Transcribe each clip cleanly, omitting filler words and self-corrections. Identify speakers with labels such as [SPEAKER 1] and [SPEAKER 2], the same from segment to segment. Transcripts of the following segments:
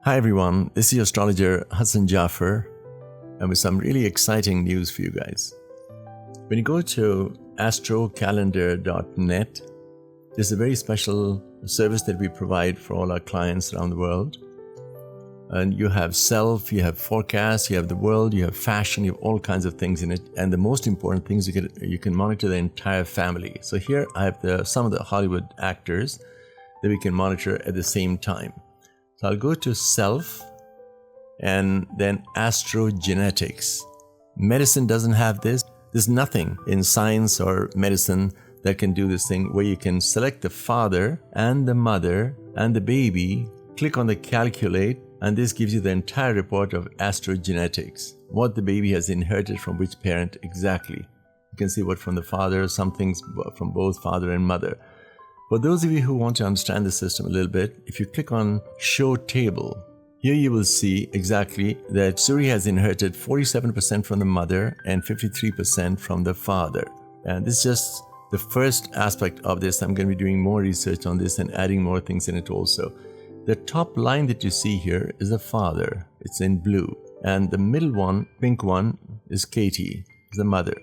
[SPEAKER 1] Hi everyone, this is your astrologer Hassan Jaffer, and with some really exciting news for you guys. When you go to astrocalendar.net, there's a very special service that we provide for all our clients around the world. And you have self, you have forecast, you have the world, you have fashion, you have all kinds of things in it. And the most important thing is you can monitor the entire family. So here I have some of the Hollywood actors that we can monitor at the same time. So I'll go to self and then astrogenetics. Medicine doesn't have this. There's nothing in science or medicine that can do this thing where you can select the father and the mother and the baby, click on the calculate, and this gives you the entire report of astrogenetics. What the baby has inherited from which parent exactly. You can see what from the father, some things from both father and mother. For those of you who want to understand the system a little bit, if you click on Show Table, here you will see exactly that Suri has inherited 47% from the mother and 53% from the father. And this is just the first aspect of this. I'm going to be doing more research on this and adding more things in it also. The top line that you see here is the father. It's in blue. And the middle one, pink one, is Katie, the mother.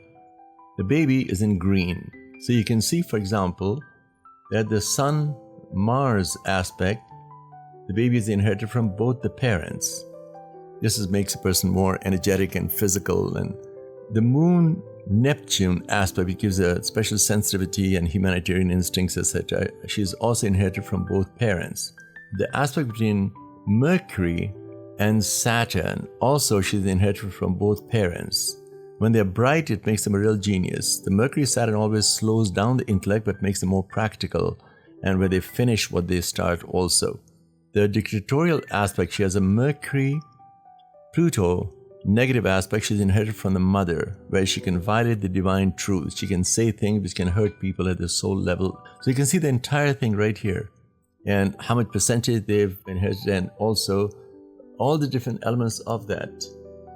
[SPEAKER 1] The baby is in green. So you can see, for example, that the Sun-Mars aspect, the baby is inherited from both the parents. This makes a person more energetic and physical. And the Moon-Neptune aspect, which gives a special sensitivity and humanitarian instincts, etc., she's also inherited from both parents. The aspect between Mercury and Saturn, also she's inherited from both parents. When they're bright, it makes them a real genius. The Mercury-Saturn always slows down the intellect but makes them more practical, and where they finish what they start also. The dictatorial aspect, she has a Mercury-Pluto negative aspect. She's inherited from the mother, where she can violate the divine truth. She can say things which can hurt people at the soul level. So you can see the entire thing right here, and how much percentage they've inherited, and also all the different elements of that.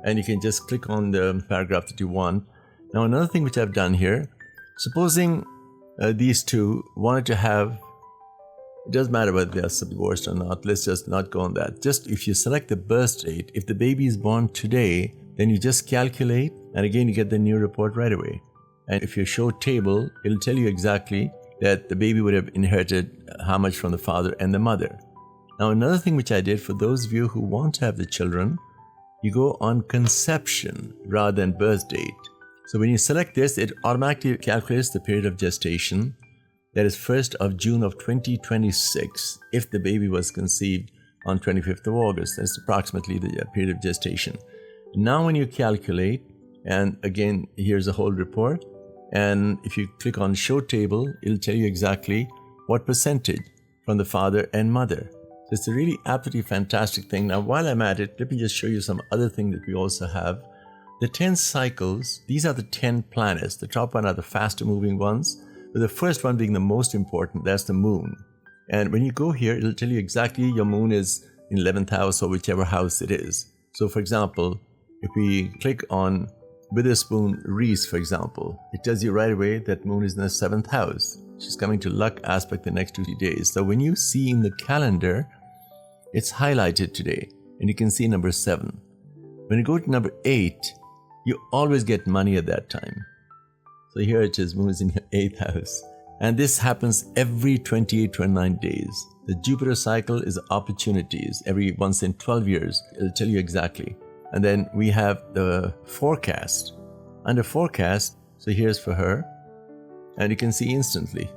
[SPEAKER 1] And you can just click on the paragraph that you want. Now another thing which I've done here, supposing these two wanted to have, it doesn't matter whether they are divorced or not, let's just not go on that. Just if you select the birth date, if the baby is born today, then you just calculate, and again you get the new report right away. And if you show table, it'll tell you exactly that the baby would have inherited how much from the father and the mother. Now another thing which I did for those of you who want to have the children, you go on conception rather than birth date. So when you select this, it automatically calculates the period of gestation. That is 1st of June of 2026, if the baby was conceived on 25th of August. That's approximately the period of gestation. Now when you calculate, and again, here's a whole report, and if you click on Show Table, it'll tell you exactly what percentage from the father and mother. So it's a really absolutely fantastic thing. Now, while I'm at it, let me just show you some other thing that we also have. The 10 cycles, these are the 10 planets. The top one are the faster moving ones, but the first one being the most important, that's the moon. And when you go here, it'll tell you exactly your moon is in 11th house or whichever house it is. So for example, if we click on Witherspoon Reese, for example, it tells you right away that moon is in the 7th house. She's coming to luck aspect the next 2 days. So when you see in the calendar, it's highlighted today, and you can see number 7. When you go to number 8, you always get money at that time. So here it is, moon is in your 8th house. And this happens every 28-29 days. The Jupiter cycle is opportunities. Every once in 12 years, it'll tell you exactly. And then we have the forecast. Under forecast, so here's for her, and you can see instantly.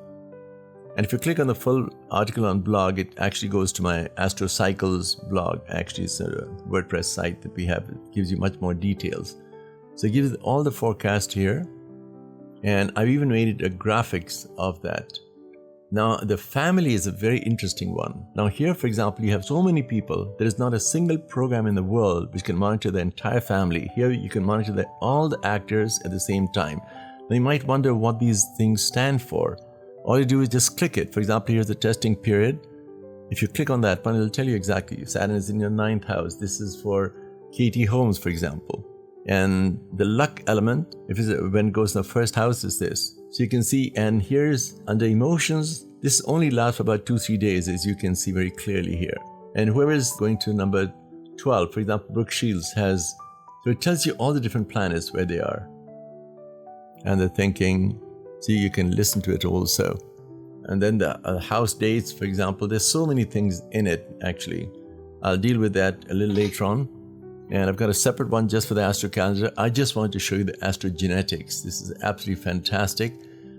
[SPEAKER 1] And if you click on the full article on blog, it actually goes to my Astro Cycles blog. Actually, it's a WordPress site that we have. It gives you much more details. So it gives all the forecast here. And I've even made it a graphics of that. Now, the family is a very interesting one. Now here, for example, you have so many people. There is not a single program in the world which can monitor the entire family. Here you can monitor all the actors at the same time. Now you might wonder what these things stand for. All you do is just click it. For example, here's the testing period. If you click on that one, it'll tell you exactly. Saturn is in your 9th house. This is for Katie Holmes, for example. And the luck element, when it goes in the first house, is this. So you can see, and here's under emotions, this only lasts for about 2-3 days, as you can see very clearly here. And whoever is going to number 12, for example, Brooke Shields has, so it tells you all the different planets where they are. And the thinking, so you can listen to it also. And then the house dates, for example, there's so many things in it actually. I'll deal with that a little later on. And I've got a separate one just for the astro calendar. I just wanted to show you the astrogenetics. This is absolutely fantastic.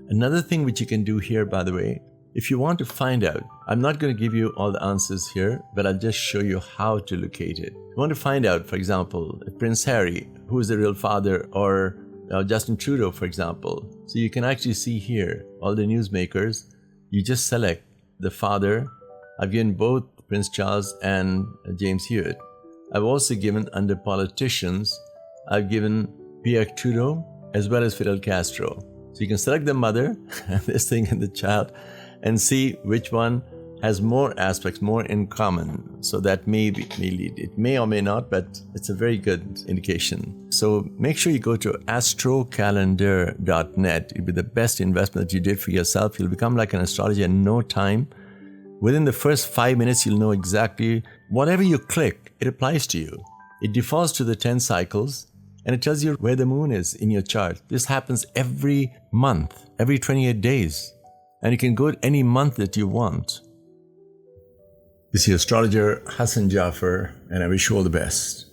[SPEAKER 1] Another thing which you can do here, by the way, if you want to find out, I'm not going to give you all the answers here, but I'll just show you how to locate it. You want to find out, for example, if Prince Harry, who is the real father, or Justin Trudeau, for example. So you can actually see here, all the newsmakers, you just select the father. I've given both Prince Charles and James Hewitt. I've also given under politicians, I've given Pierre Trudeau as well as Fidel Castro. So you can select the mother, this thing, and the child, and see which one has more aspects, more in common. So that may lead. It may or may not, but it's a very good indication. So make sure you go to astrocalendar.net. It'll be the best investment that you did for yourself. You'll become like an astrologer in no time. Within the first 5 minutes, you'll know exactly whatever you click, it applies to you. It defaults to the 10 cycles, and it tells you where the moon is in your chart. This happens every month, every 28 days. And you can go any month that you want. This is astrologer Hassan Jaffer, and I wish you all the best.